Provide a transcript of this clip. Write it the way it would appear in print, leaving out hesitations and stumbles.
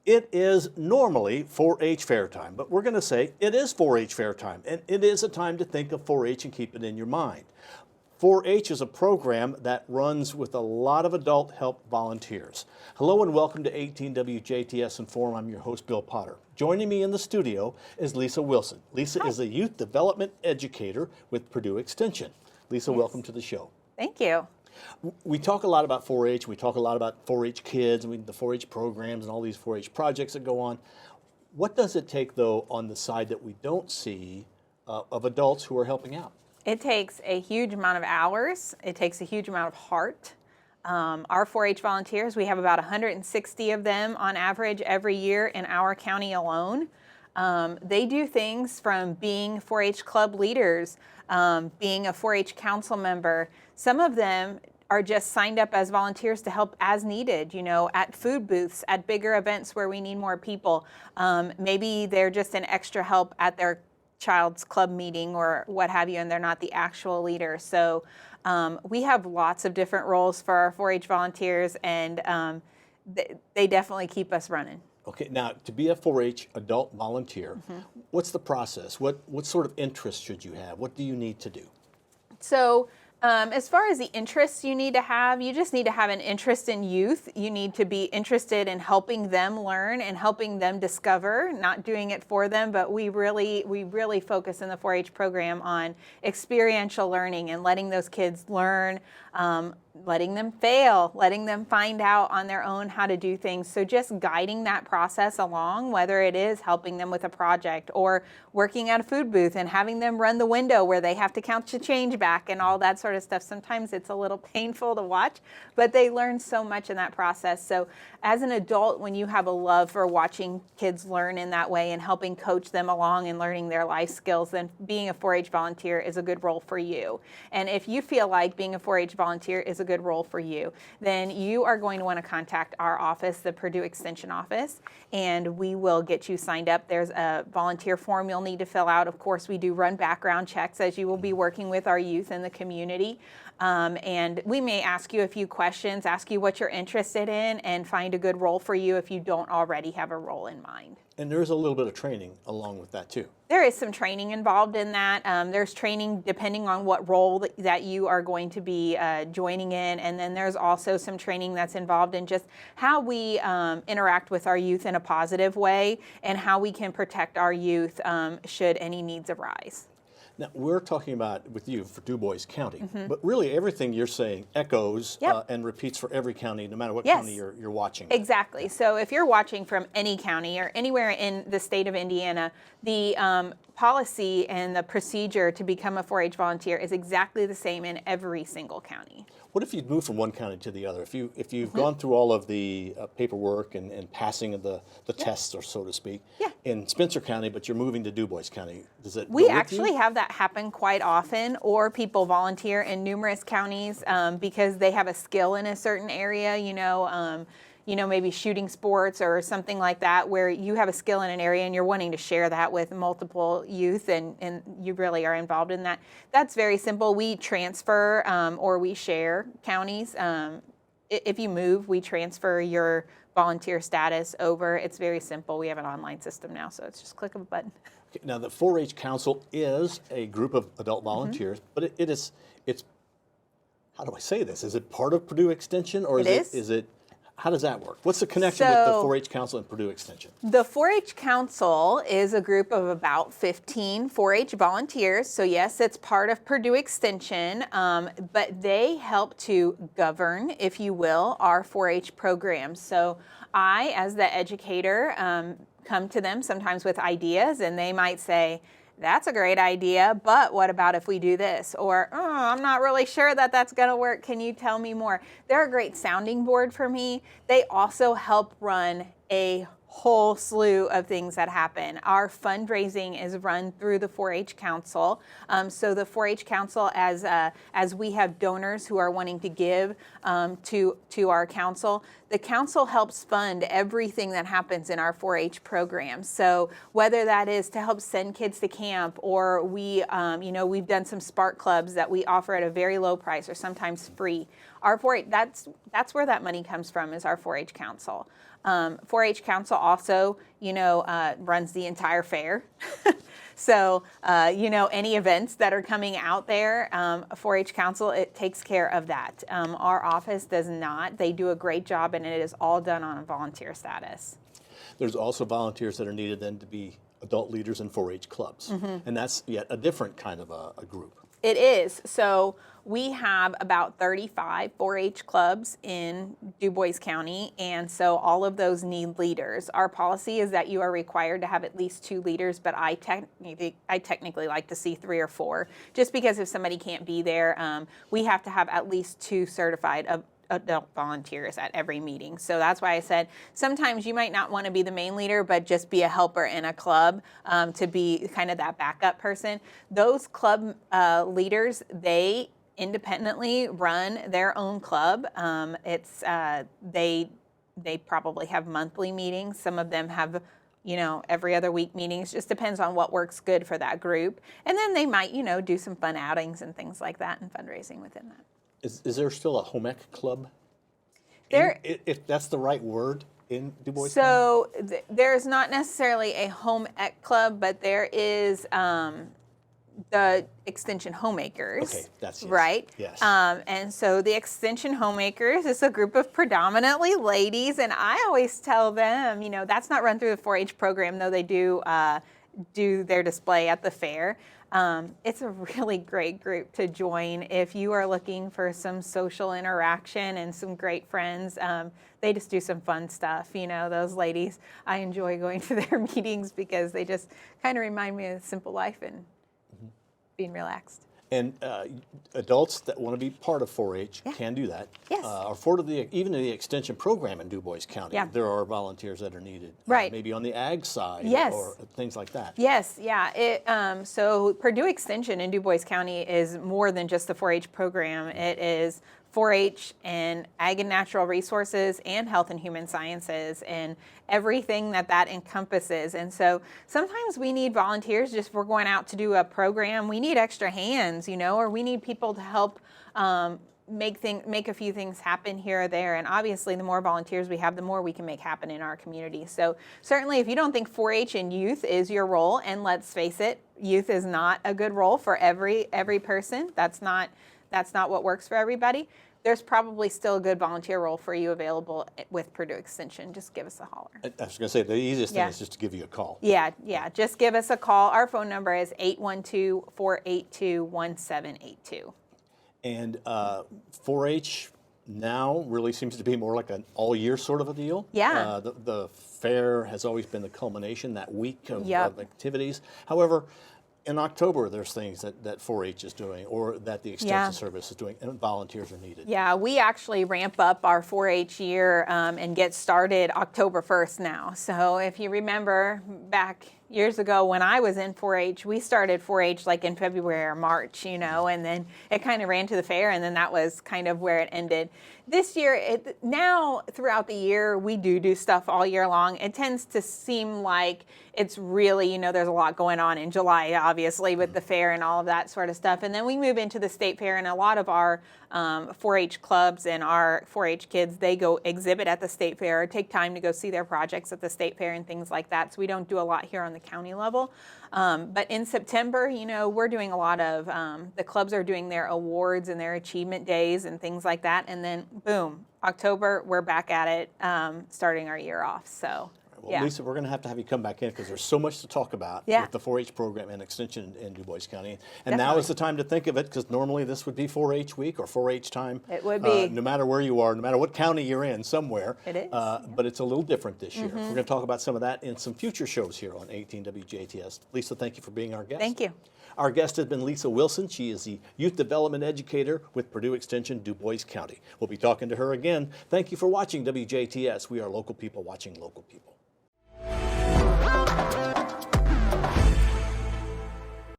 It is normally 4-H fair time, but we're going to say it is 4-H fair time, and it is a time to think of 4-H and keep it in your mind. 4-H is a program that runs with a lot of adult help volunteers. Hello and welcome to 18 WJTS in.form. I'm your host, Bill Potter. Joining me in the studio is Lisa Wilson. Lisa is a youth development educator with Purdue Extension. Lisa, welcome to the show. Thank you. We talk a lot about 4-H. We talk a lot about 4-H kids and the 4-H programs and all these 4-H projects that go on. What does it take, though, on the side that we don't see of adults who are helping out? It takes a huge amount of hours. It takes a huge amount of heart. Our 4-H volunteers, we have about 160 of them on average every year in our county alone. They do things from being 4-H club leaders, being a 4-H council member. Some of them are just signed up as volunteers to help as needed, you know, at food booths, at bigger events where we need more people. Maybe they're just an extra help at their child's club meeting or what have you, and they're not the actual leader. So we have lots of different roles for our 4-H volunteers, and they definitely keep us running. Okay, now to be a 4-H adult volunteer, what's the process? What sort of interest should you have? What do you need to do? So as far as the interests you need to have, you just need to have an interest in youth. You need to be interested in helping them learn and helping them discover, not doing it for them, but we really focus in the 4-H program on experiential learning and letting those kids learn, letting them fail, letting them find out on their own how to do things. So just guiding that process along, whether it is helping them with a project or working at a food booth and having them run the window where they have to count the change back and all that sort of stuff. Sometimes it's a little painful to watch, but they learn so much in that process. So as an adult, when you have a love for watching kids learn in that way and helping coach them along and learning their life skills, then being a 4-H volunteer is a good role for you. And if you feel like being a 4-H volunteer is a good role for you, then you are going to want to contact our office, the Purdue Extension office, and we will get you signed up. There's a volunteer form you'll need to fill out. Of course, we do run background checks as you will be working with our youth in the community. And we may ask you a few questions, ask you what you're interested in, and find a good role for you if you don't already have a role in mind. And there's a little bit of training along with that, too. There is some training involved in that. There's training depending on what role that you are going to be joining in. And then there's also some training that's involved in just how we interact with our youth in a positive way and how we can protect our youth should any needs arise. Now, we're talking about with you for Dubois County, but really everything you're saying echoes and repeats for every county, no matter what county you're watching. Exactly. So if you're watching from any county or anywhere in the state of Indiana, the policy and the procedure to become a 4-H volunteer is exactly the same in every single county. What if you'd move from one county to the other? If you've gone through all of the paperwork and passing of the tests, or so to speak, in Spencer County, but you're moving to Dubois County, does it? We actually have that happen quite often, or people volunteer in numerous counties because they have a skill in a certain area. You know, maybe shooting sports or something like that, where you have a skill in an area and you're wanting to share that with multiple youth and you really are involved in that. That's very simple. We transfer or we share counties. If you move, we transfer your volunteer status over. It's very simple. We have an online system now, so it's just click of a button. Okay, now, the 4-H Council is a group of adult volunteers, but it's, how do I say this? Is it part of Purdue Extension, or is it? How does that work? What's the connection with the 4-H Council and Purdue Extension? The 4-H Council is a group of about 15 4-H volunteers. So yes, it's part of Purdue Extension, but they help to govern, if you will, our 4-H programs. So I, as the educator, come to them sometimes with ideas, and they might say, that's a great idea, but what about if we do this? Or, oh, I'm not really sure that that's going to work. Can you tell me more? They're a great sounding board for me. They also help run a whole slew of things that happen. Our fundraising is run through the 4-H Council. So the 4-H Council, as we have donors who are wanting to give to our council, the council helps fund everything that happens in our 4-H program. So whether that is to help send kids to camp, or we, we've done some spark clubs that we offer at a very low price or sometimes free. Our 4-H, that's where that money comes from, is our 4-H council. 4-H council also, runs the entire fair. So, any events that are coming out there, 4-H council, it takes care of that. Our office does not. They do a great job, and it is all done on a volunteer status. There's also volunteers that are needed then to be adult leaders in 4-H clubs. And that's yet a different kind of a group. It is. So we have about 35 4-H clubs in Dubois County, and so all of those need leaders. Our policy is that you are required to have at least 2 leaders, but I technically like to see 3 or 4, just because if somebody can't be there, we have to have at least 2 certified adult volunteers at every meeting. So that's why I said sometimes you might not want to be the main leader, but just be a helper in a club, to be kind of that backup person. Those club leaders, they independently run their own club. They probably have monthly meetings. Some of them have every other week meetings. Just depends on what works good for that group. And then they might do some fun outings and things like that, and fundraising within that. Is there still a home ec club? There, if that's the right word, in Dubois County? So there's not necessarily a home ec club, but there is the Extension Homemakers. Okay, that's yes. Right. Yes. And so the Extension Homemakers is a group of predominantly ladies, and I always tell them, that's not run through the 4-H program, though they do their display at the fair. It's a really great group to join if you are looking for some social interaction and some great friends. They just do some fun stuff. Those ladies, I enjoy going to their meetings because they just kind of remind me of simple life and being relaxed. And adults that want to be part of 4-H can do that. Yes. Or even in the extension program in Dubois County, there are volunteers that are needed. Right. Maybe on the ag side or things like that. Yes, yeah. So Purdue Extension in Dubois County is more than just the 4-H program. It is 4-H and Ag and Natural Resources and Health and Human Sciences and everything that encompasses. And so sometimes we need volunteers just for going out to do a program. We need extra hands, or we need people to help make a few things happen here or there. And obviously the more volunteers we have, the more we can make happen in our community. So certainly if you don't think 4-H and youth is your role, and let's face it, youth is not a good role for every person. That's not what works for everybody. There's probably still a good volunteer role for you available with Purdue Extension. Just give us a holler. I was going to say, the easiest thing is just to give you a call. Yeah. Just give us a call. Our phone number is 812-482-1782. And 4-H now really seems to be more like an all-year sort of a deal. Yeah. The fair has always been the culmination, that week of activities. However, in October, there's things that 4-H is doing or that the Extension Service is doing, and volunteers are needed. Yeah, we actually ramp up our 4-H year and get started October 1st now. So if you remember back years ago when I was in 4-H, we started 4-H like in February or March, and then it kind of ran to the fair, and then that was kind of where it ended. This year, now throughout the year, we do stuff all year long. It tends to seem like it's really, there's a lot going on in July, obviously, with the fair and all of that sort of stuff. And then we move into the state fair, and a lot of our 4-H clubs and our 4-H kids, they go exhibit at the state fair or take time to go see their projects at the state fair and things like that. So we don't do a lot here on the county level. But in September, we're doing a lot of, the clubs are doing their awards and their achievement days and things like that. And then boom, October, we're back at it, starting our year off. So. Well, Lisa, we're going to have you come back in because there's so much to talk about with the 4-H program and Extension in Dubois County. And now is the time to think of it, because normally this would be 4-H week or 4-H time. It would be. No matter where you are, no matter what county you're in, somewhere. It is. But it's a little different this year. We're going to talk about some of that in some future shows here on 18 WJTS. Lisa, thank you for being our guest. Thank you. Our guest has been Lisa Wilson. She is the Youth Development Educator with Purdue Extension, Dubois County. We'll be talking to her again. Thank you for watching WJTS. We are local people watching local people.